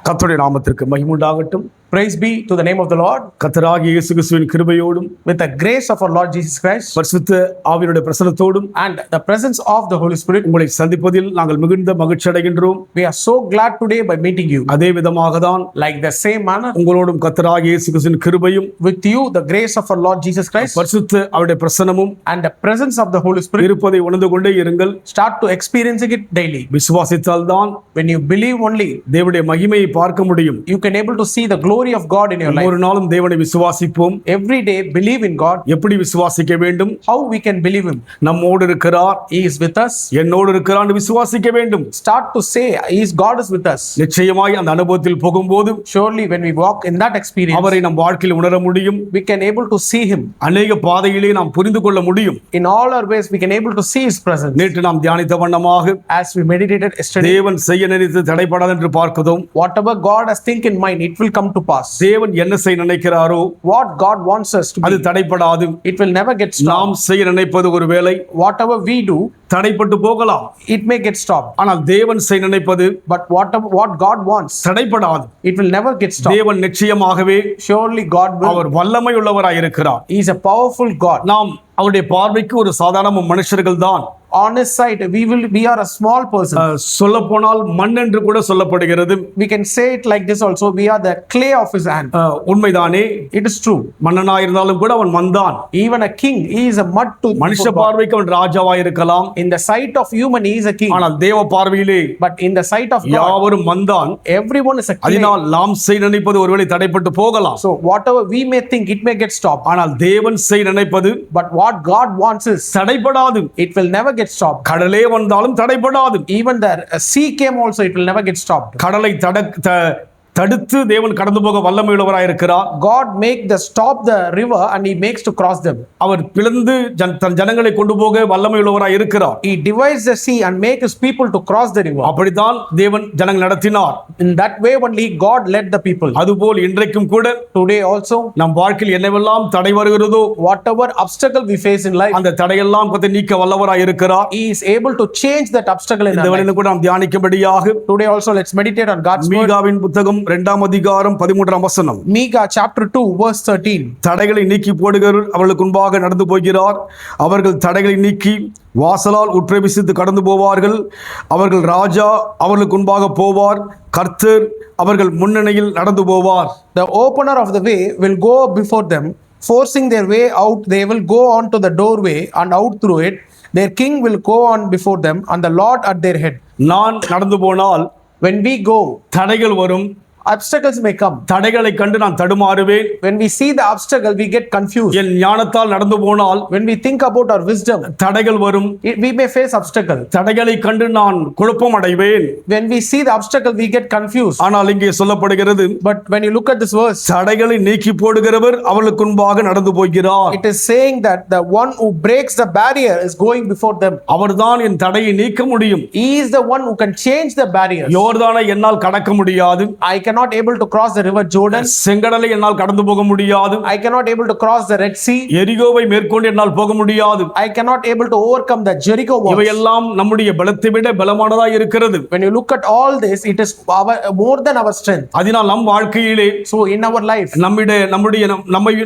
கர்த்தருடைய நாமத்திற்கு மகிமை உண்டாகட்டும். Praise be to the name of the Lord. கர்த்தராகிய இயேசு கிறிஸ்துவின் கிருபையோடும் With the grace of our Lord Jesus Christ பரிசுத்த ஆவியினுடைய பிரசன்னத்தோடும் and the presence of the Holy Spirit, உங்களை சந்திப்பதில் நாங்கள் மிகுந்த மகிழ்ச்சி அடைகின்றோம். we are so glad today by meeting you. அதே விதமாக தான் Like the same manner, உங்களோடும் கர்த்தராகிய இயேசு கிறிஸ்துவின் கிருபையும் with you the grace of our Lord Jesus Christ பரிசுத்த ஆவியுடைய பிரசன்னமும் and the presence of the Holy Spirit, இருப்பதை உணர்ந்து கொண்டே இருங்கள். start to experiencing it daily. விசுவாசித்தால் தான் When you believe only, தேவனுடைய மகிமையை பார்க்க முடியும். you can able to see the glory of God in your life. ஒரு நாளும் தேவனை விசுவாசிப்போம். Every day believe in God. எப்படி விசுவாசிக்க வேண்டும்? How we can believe Him? நம்மோடு இருக்கிறார், He is with us. என்னோடு இருக்கிறார் என்று விசுவாசிக்க வேண்டும். Start to say God is with us. நிச்சயமாய் அந்த அனுபவத்தில் போகும்போது Surely when we walk in that experience, அவரை நம் வாழ்க்கையில் உணர முடியும். we can able to see Him. அநேக பாதையிலே நாம் புரிந்து கொள்ள முடியும். In all our ways we can able to see His presence. நேற்று நாம் தியானித்த வண்ணமாக As we meditated yesterday, தேவன் செய்ய நினைத்து தடைபடாது என்று பார்க்கிறோம். whatever God has think in mind, it will come to pass. தேவன் என்ன செய்ய நினைக்கிறாரோ What God wants us to அது be, தடைபடாது. it will never get நாம் stopped. செய்ய நினைப்பது ஒருவேளை Whatever we do, தடைப்பட்டு போகலாம். it may get stopped. ஆனால் தேவன் செய்ய நினைப்பது But what God wants, தடைபடாது. it will never get stopped. தேவன் நிச்சயமாகவே Surely God will. அவர் வல்லமை உள்ளவராய் இருக்கிறார். He is a powerful God. நாம் அவருடைய பார்வைக்கு ஒரு சாதாரண மனுஷர்கள் தான். On His sight, we are a small person. சொல்ல போனால் மண் என்று கூட சொல்லப்படுகிறது. We can say it like this also. We are the clay of His hand. உண்மைதானே? It is true. மன்னனா இருந்தாலும் கூட அவன் மந்தான். Even a king, he is a mud to மனுஷ பார்வைக்கு அவன் ராஜாவா இருக்கலாம். In the sight of human, he is a king. ஆனால் தேவ பார்வையிலே But in the sight of God, யாவரும் மந்தான். everyone is a clay. அதனால் நாம் செய்ய நினைப்பது ஒருவேளை தடைப்பட்டு போகலாம். So whatever we may think, it may get stopped. ஆனால் தேவன் செய்ய நினைப்பது But what God wants is, தடைபடாது. it will never get stopped. கடலே வந்தாலும் தடைபடாது. Even the sea came also, it will never get stopped. கடலை தடுத்து தேவன் கடந்து போக வல்லமை உள்ளவராய் இருக்கிறார். God make the stop the river and He makes to cross them. அவர் பிளந்து தன் ஜனங்களை கொண்டு போக வல்லமை உள்ளவராய் இருக்கிறார். He divides the sea and make His people to cross the river. அப்படித்தான் தேவன் ஜனங்கள் நடத்தினார். In that way only God led the people. அதுபோல் இன்றைக்கும் கூட Today also, நம் வாழ்க்கையில் என்னவெல்லாம் தடை வருகிறதோ whatever obstacle we face in life, அந்த தடையெல்லாம் கர்த்தர் நீக்க வல்லவராய் இருக்கிறார். He is able to change that obstacle in இந்த our life. வேளையிலும் கூட நாம் தியானிக்கும்படியாக Today also let's meditate on God's word. மீகாவின் புத்தகம் 2ஆம் அதிகாரம் 13ஆம் வசனம். Micah chapter 2 verse 13. தடைகளை நீக்கி போடுகிறவர் அவர்களுக்கு முன்பாக நடந்து போகிறார். அவர்கள் தடைகளை நீக்கி வாசலால் உட்பிரவேசித்து கடந்து போவார்கள். அவர்கள் ராஜா அவர்களுக்கு முன்பாக போவார். கர்த்தர் அவர்கள் முன்னணியில் நடந்து போவார். The opener of the way will go before them, forcing their way out. They will go on to the doorway and out through it. Their king will go on before them and the Lord at their head. நான் நடந்து போனால் When we go, தடைகள் வரும். obstacles may come. தடைகளை கண்டு நான் தடுமாறுவேன். When we see the obstacle, we get confused. என் ஞானத்தால் நடந்து போனால் When we think about our wisdom, தடைகள் வரும். we may face obstacle. தடைகளை கண்டு நான் குழப்பம் அடைவேன். When we see the obstacle, we get confused. ஆனால் இங்கே சொல்லப்படுகிறது, But when you look at this verse, தடைகளை நீக்கி போடுகிறவர் அவர்களுக்கு முன்பாக நடந்து போகிறார். it is saying that the one who breaks the barrier is going before them. அவர்தான் என் தடையை நீக்க முடியும். He is the one who can change the barriers. யோர்தானை என்னால் கடக்க முடியாது. I cannot able to cross the river Jordan. செங்கடலை என்னால் கடந்து போக முடியாது. I cannot able to cross the Red Sea. எரிகோவை மேற்கொண்டு என்னால் போக முடியாது. I cannot able to overcome the Jericho walls. இவையெல்லாம் நம்முடைய பலத்தை விட பலமானதாய் இருக்கிறது. When you look at all this, it is more than our strength. அதனால் நம் வாழ்க்கையிலே So in our life,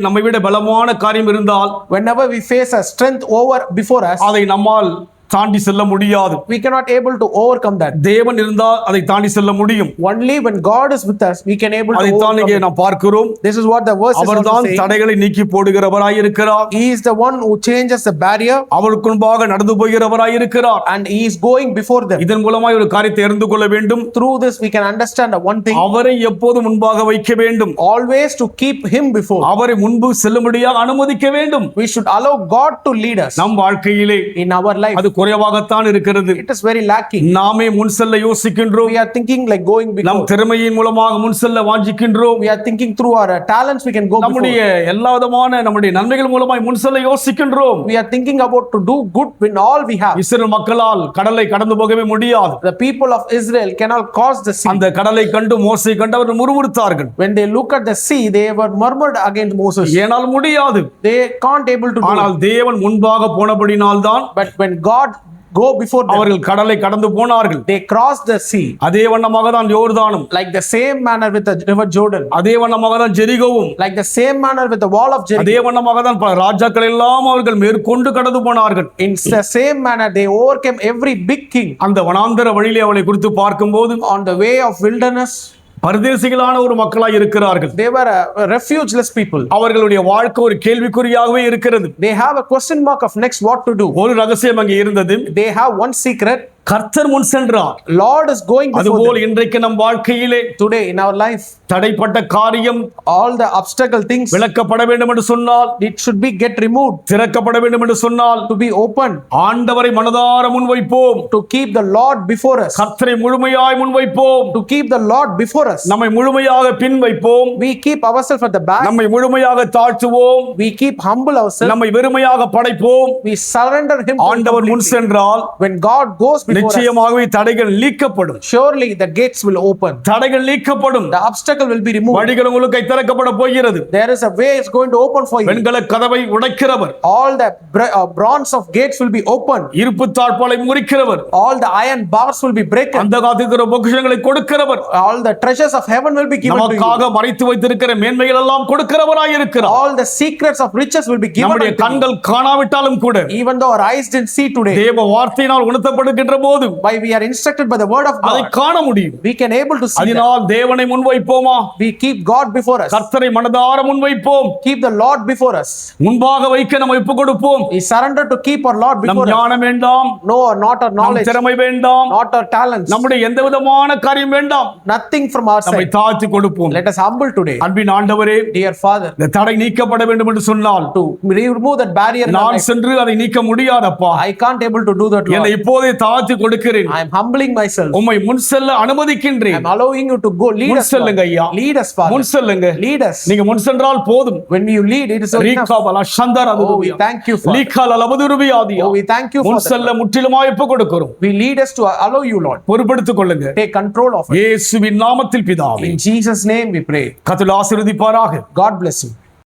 நம்மை விட பலமான காரியம் இருந்தால், whenever we face a strength over before us, அதை நம்மால் தாண்டி செல்ல முடியாது. we cannot able to overcome that. தேவன் இருந்தால் அதை தாண்டி செல்ல முடியும். Only when God is with us, we can able to அதை தான் இங்கே overcome. நாம் பார்க்கிறோம். This is what the verse is also அவர்தான் saying. தடைகளை நீக்கி போடுகிறவராய் இருக்கிறார். He is the one who changes the barrier அவருக்கு முன்பாக நடந்து போகிறவராய் இருக்கிறார். and He is going before them. இதன் மூலமாய் ஒரு காரியத்தை அறிந்து கொள்ள வேண்டும். Through this we can understand one thing. அவரை எப்போது முன்பாக வைக்க வேண்டும். Always to keep Him before. அவரை முன்பு செல்லும்படியாக அனுமதிக்க வேண்டும். We should allow God to lead us. நம் வாழ்க்கையிலே In our life, அது குறைவாகத்தான் இருக்கிறது. it is very lacking. நாமே முன் செல்ல யோசிக்கின்றோம். We are thinking like going நம் before. திறமையின் மூலமாக முன் செல்ல வாஞ்சிக்கின்றோம். We are thinking through our talents we can go நம்முடைய before. எல்லா விதமான நம்முடைய நன்மைகள் மூலமாய் முன் செல்ல யோசிக்கின்றோம். We are thinking about to do good in all we have. இஸ்ரவேல் மக்களால் கடலை கடந்து போகவே முடியாது. The people of Israel cannot cross the sea. அந்த கடலை கண்டு மோசேயை கண்டு அவர்கள் முறுமுறுத்தார்கள். When they look at the sea, they were murmured against Moses. ஏனால் முடியாது. They can't able to do ஆனால் it. தேவன் முன்பாக போனபடினால்தான் But when God go before them. அவர்கள் கடலை கடந்து போனார்கள். They crossed the sea. அதே வண்ணமாக தான் யோர்தானும், Like the same manner with the river Jordan. அதே வண்ணமாக தான் ஜெரிகோவும், Like the same manner with the wall of Jericho. அதே வண்ணமாக தான் பல ராஜாக்கள் எல்லாம் அவர்கள் மேற்கொண்டு கடந்து போனார்கள். In the same manner they overcame every big king. அந்த வனாந்தர வழியிலே அவளை குறித்து பார்க்கும்போது On the way of wilderness, பரதேசிகளான ஒரு மக்களாய் இருக்கிறார்கள். they were refugeless people. அவர்களுடைய வாழ்க்கை ஒரு கேள்விக்குறியாகவே இருக்கிறது. They have a question mark of next what to do. ஒரு ரகசியம் அங்கே இருந்தது. They have one secret. கர்த்தர் முன் சென்றார். Lord is going before அதுபோல் them. இன்றைக்கு நம் வாழ்க்கையிலே Today in our life, தடைப்பட்ட காரியம் all the obstacle things, விலக்கப்பட வேண்டும் என்று சொன்னால், it should be get removed, திறக்கப்பட வேண்டும் என்று சொன்னால், to be open, ஆண்டவரை மனதார முன்வைப்போம். to keep the Lord before us, கர்த்தரை முழுமையாய் முன்வைப்போம். to keep the Lord before us. நம்மை முழுமையாக பின் வைப்போம். We keep ourselves at the back. நம்மை முழுமையாக தாழ்த்துவோம். We keep humble ourselves. நம்மை வெறுமையாக படைப்போம். We surrender Him. to Him ஆண்டவர் முன் completely. சென்றால் When God goes before us, நிச்சயமாகவே தடைகள் நீக்கப்படும். surely the gates will open. தடைகள் நீக்கப்படும். The obstacle will be removed. வழிகள் உங்களுக்கு திறக்கப்பட போகிறது. There is a way is going to open for you. வெண்கல கதவை உடைக்கிறவர், All the bronze of gates will be opened. இருப்பு தாழ்பாலை முறிக்கிறவர், All the iron bars will be broken. அந்த காத்துக்கிற பொக்கிஷங்களை கொடுக்கிறவர், All the treasures of heaven will be given to you. நமக்காக மறைத்து வைத்திருக்கிற மேன்மைகள் எல்லாம் கொடுக்கிறவராய் இருக்கிறார். All the secrets of riches will be given நம்முடைய unto you. கண்கள் காணாவிட்டாலும் கூட Even though our eyes didn't see today, தேவ வார்த்தையினால் உணர்த்தப்படுகின்ற போது why we are instructed by the word of அதை God, காண முடியும். we can able to see that. அதனால் தேவனை முன்வைப்போமா? We keep God before us. கர்த்தரை மனதார முன்வைப்போம். Keep the Lord before us. முன்பாக வைக்க நம்ம ஒப்புக் கொடுப்போம். We surrender to keep our Lord நம் before us. ஞானம் வேண்டாம், No, not our நம் knowledge, திறமை வேண்டாம், not our talents, நம்முடைய எந்த விதமான காரியம் வேண்டாம். nothing from our நம்மை side. தாழ்த்தி கொடுப்போம். Let us humble today. அன்பின் ஆண்டவரே, Dear Father, இந்த தடை நீக்கப்பட வேண்டும் என்று சொன்னால் to remove that barrier in our நான் life, சென்று அதை நீக்க முடியாதப்பா. I can't able to do that, என்னை Lord. இப்போதே தாழ்த்தி கொடுக்கிறேன். I am humbling myself. உம்மை முன் செல்ல I அனுமதிக்கின்றேன். am allowing you to go. Lead முன் us, செல்லுங்க Lord. ஐயா. Lead us, Father. முன் செல்லுங்க. Lead us. நீங்க முன் சென்றால் போதும். When you lead, it is enough. ரீகாபல Chandra Oh, we அதுபியா. thank you, Father. லீகால லபதுருபியாதியா. Oh, we thank you for முன் that. செல்ல முற்றிலுமாய் ஒப்புக் கொடுக்கிறோம். We lead us to allow you, Lord. பொறுப்பெடுத்துக் கொள்ளுங்க. Take control of it. இயேசுவின் நாமத்தில் பிதாவே. In Jesus' name we pray. கர்த்தர் ஆசீர்வதிப்பாராக. God bless you.